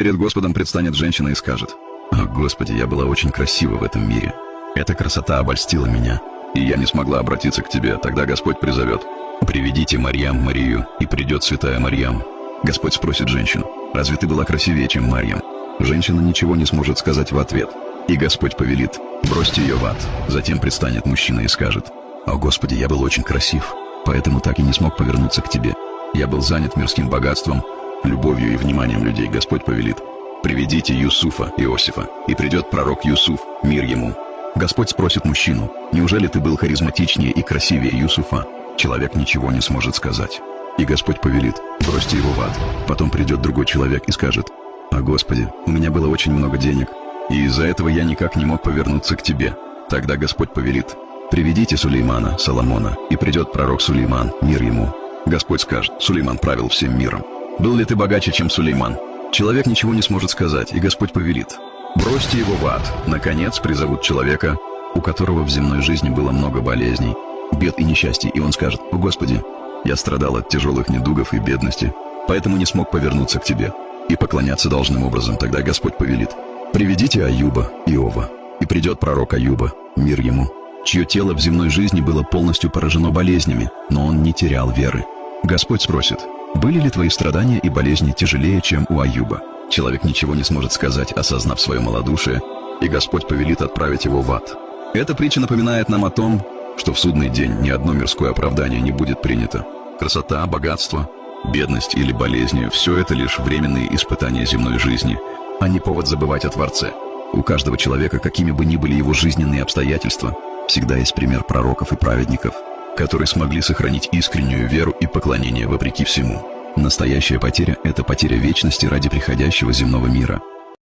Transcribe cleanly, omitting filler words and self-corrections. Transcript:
Перед Господом предстанет женщина и скажет: «О, Господи, я была очень красива в этом мире. Эта красота обольстила меня, и я не смогла обратиться к Тебе». Тогда Господь призовет: «Приведите Марьям, Марию, и придет святая Марьям». Господь спросит женщину: «Разве ты была красивее, чем Марьям?» Женщина ничего не сможет сказать в ответ, и Господь повелит: «Бросьте ее в ад». Затем предстанет мужчина и скажет: «О, Господи, я был очень красив, поэтому так и не смог повернуться к Тебе. Я был занят мирским богатством, любовью и вниманием людей». Господь повелит: «Приведите Юсуфа, Иосифа, и придет пророк Юсуф, мир ему». Господь спросит мужчину: «Неужели ты был харизматичнее и красивее Юсуфа?» Человек ничего не сможет сказать, и Господь повелит: «Бросьте его в ад». Потом придет другой человек и скажет: «О, Господи, у меня было очень много денег, и из-за этого я никак не мог повернуться к Тебе». Тогда Господь повелит: «Приведите Сулеймана, Соломона, и придет пророк Сулейман, мир ему». Господь скажет: «Сулейман правил всем миром. Был ли ты богаче, чем Сулейман?» Человек ничего не сможет сказать, и Господь повелит: «Бросьте его в ад». Наконец призовут человека, у которого в земной жизни было много болезней, бед и несчастий, и он скажет: «О, Господи, я страдал от тяжелых недугов и бедности, поэтому не смог повернуться к Тебе и поклоняться должным образом». Тогда Господь повелит: «Приведите Аюба, Иова, и придет пророк Аюба, мир ему, чье тело в земной жизни было полностью поражено болезнями, но он не терял веры». Господь спросит: «Были ли твои страдания и болезни тяжелее, чем у Аюба?» Человек ничего не сможет сказать, осознав свое малодушие, и Господь повелит отправить его в ад. Эта притча напоминает нам о том, что в судный день ни одно мирское оправдание не будет принято. Красота, богатство, бедность или болезни – все это лишь временные испытания земной жизни, а не повод забывать о Творце. У каждого человека, какими бы ни были его жизненные обстоятельства, всегда есть пример пророков и праведников, которые смогли сохранить искреннюю веру и поклонение вопреки всему. Настоящая потеря – это потеря вечности ради приходящего земного мира.